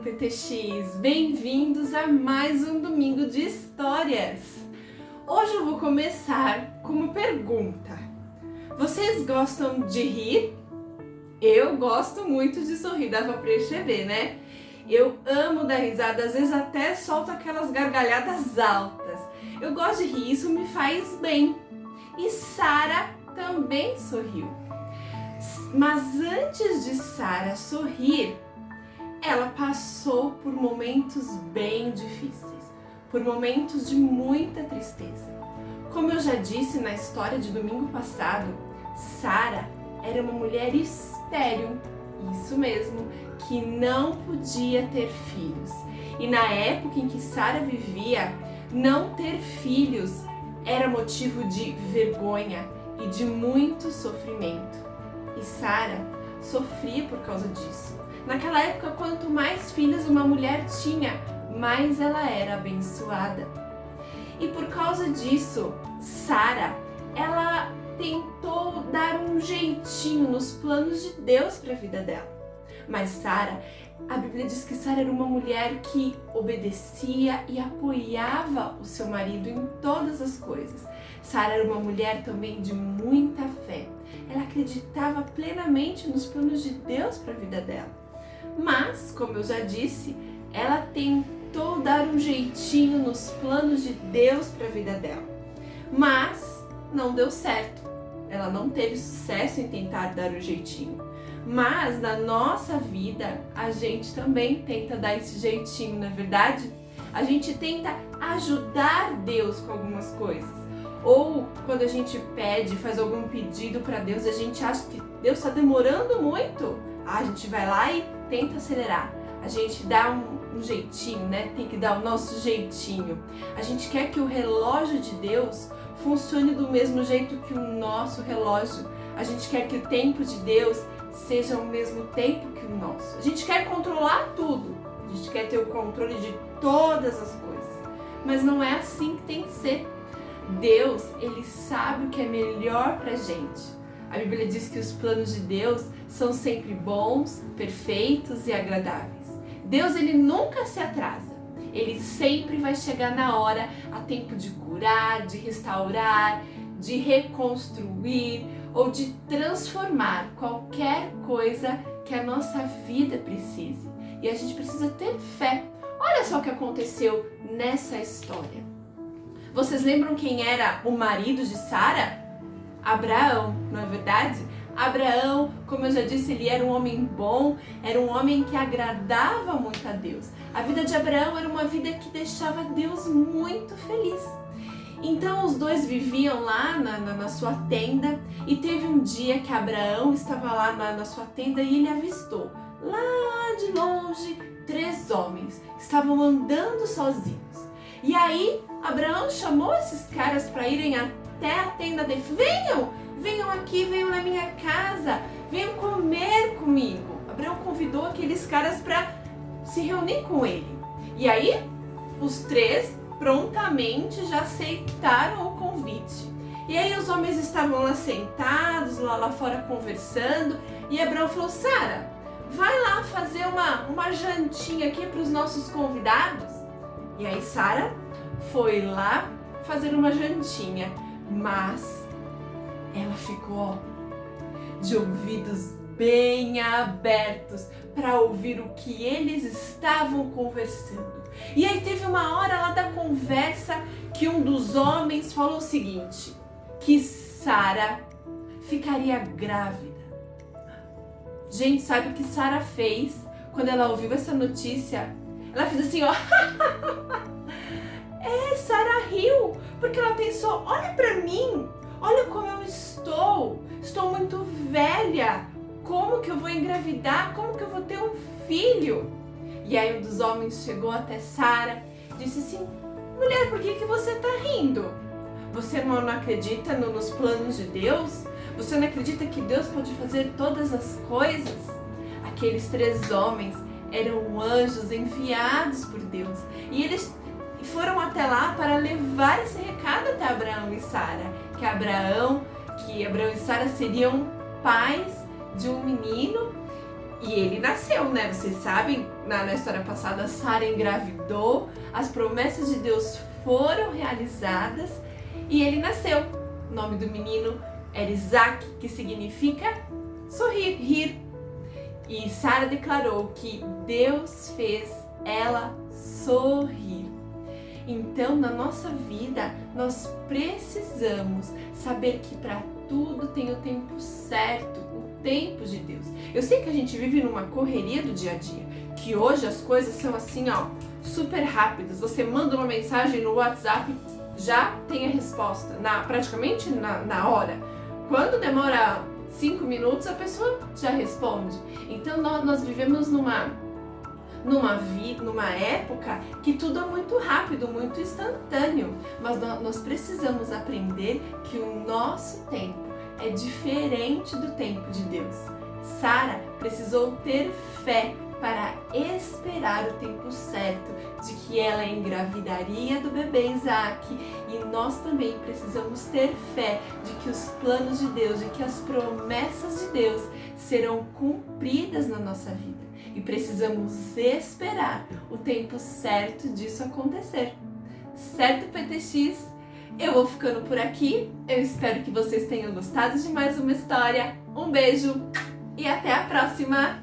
PTX! Bem-vindos a mais um domingo de histórias! Hoje eu vou começar com uma pergunta. Vocês gostam de rir? Eu gosto muito de sorrir, dá pra perceber, né? Eu amo dar risada, às vezes até solto aquelas gargalhadas altas. Eu gosto de rir, isso me faz bem. E Sara também sorriu. Mas antes de Sara sorrir, ela passou por momentos bem difíceis, por momentos de muita tristeza. Como eu já disse na história de domingo passado, Sara era uma mulher estéril, isso mesmo, que não podia ter filhos. E na época em que Sara vivia, não ter filhos era motivo de vergonha e de muito sofrimento. E Sara sofria por causa disso. Naquela época, quanto mais filhos uma mulher tinha, mais ela era abençoada. E por causa disso, Sara, ela tentou dar um jeitinho nos planos de Deus para a vida dela. Mas Sara, a Bíblia diz que Sara era uma mulher que obedecia e apoiava o seu marido em todas as coisas. Sara era uma mulher também de muita fé. Ela acreditava plenamente nos planos de Deus para a vida dela. Mas, como eu já disse, ela tentou dar um jeitinho nos planos de Deus para a vida dela. Mas não deu certo. Ela não teve sucesso em tentar dar um jeitinho. Mas na nossa vida, a gente também tenta dar esse jeitinho, não é verdade? A gente tenta ajudar Deus com algumas coisas. Ou quando a gente pede, faz algum pedido para Deus, a gente acha que Deus está demorando muito. A gente vai lá e tenta acelerar. A gente dá um jeitinho, né? Tem que dar o nosso jeitinho. A gente quer que o relógio de Deus funcione do mesmo jeito que o nosso relógio. A gente quer que o tempo de Deus seja o mesmo tempo que o nosso. A gente quer controlar tudo. A gente quer ter o controle de todas as coisas. Mas não é assim que tem que ser. Deus, Ele sabe o que é melhor pra gente. A Bíblia diz que os planos de Deus são sempre bons, perfeitos e agradáveis. Deus, Ele nunca se atrasa. Ele sempre vai chegar na hora, a tempo de curar, de restaurar, de reconstruir ou de transformar qualquer coisa que a nossa vida precise. E a gente precisa ter fé. Olha só o que aconteceu nessa história. Vocês lembram quem era o marido de Sara? Abraão, não é verdade? Abraão, como eu já disse, ele era um homem bom, era um homem que agradava muito a Deus. A vida de Abraão era uma vida que deixava Deus muito feliz. Então os dois viviam lá na sua tenda e teve um dia que Abraão estava lá na sua tenda e ele avistou, lá de longe, 3 homens que estavam andando sozinhos. E aí Abraão chamou esses caras para irem até a tenda dele. Venham aqui, venham na minha casa, venham comer comigo. Abraão convidou aqueles caras para se reunir com ele. E aí, os 3 prontamente já aceitaram o convite. E aí os homens estavam lá sentados, lá fora conversando, e Abraão falou, Sara, vai lá fazer uma jantinha aqui para os nossos convidados. E aí Sara foi lá fazer uma jantinha, mas ela ficou de ouvidos bem abertos para ouvir o que eles estavam conversando. E aí teve uma hora lá da conversa que um dos homens falou o seguinte, que Sara ficaria grávida. Gente, sabe o que Sara fez quando ela ouviu essa notícia? Ela fez assim, ó. Sara riu, porque ela pensou, olha pra mim, olha como eu estou muito velha, como que eu vou engravidar, como que eu vou ter um filho? E aí um dos homens chegou até Sara e disse assim, mulher, por que você tá rindo? Você não acredita nos planos de Deus? Você não acredita que Deus pode fazer todas as coisas? Aqueles 3 homens eram anjos enviados por Deus e eles foram até lá para levar esse recado até Abraão e Sara, que Abraão e Sara seriam pais de um menino E ele nasceu, né? Vocês sabem, na história passada, Sara engravidou, as promessas de Deus foram realizadas e ele nasceu. O nome do menino era Isaac, que significa sorrir, rir. E Sara declarou que Deus fez ela sorrir. Então, na nossa vida, nós precisamos saber que para tudo tem o tempo certo, o tempo de Deus. Eu sei que a gente vive numa correria do dia a dia, que hoje as coisas são assim, ó, super rápidas. Você manda uma mensagem no WhatsApp, já tem a resposta, praticamente na hora. Quando demora 5 minutos, a pessoa já responde. Então, nós vivemos numa época que tudo é muito rápido, muito instantâneo, mas nós precisamos aprender que o nosso tempo é diferente do tempo de Deus. Sara precisou ter fé para esperar o tempo certo de que ela engravidaria do bebê Isaac, e nós também precisamos ter fé de que os planos de Deus, de que as promessas de Deus serão cumpridas na nossa vida. E precisamos esperar o tempo certo disso acontecer. Certo, PTX? Eu vou ficando por aqui. Eu espero que vocês tenham gostado de mais uma história. Um beijo e até a próxima!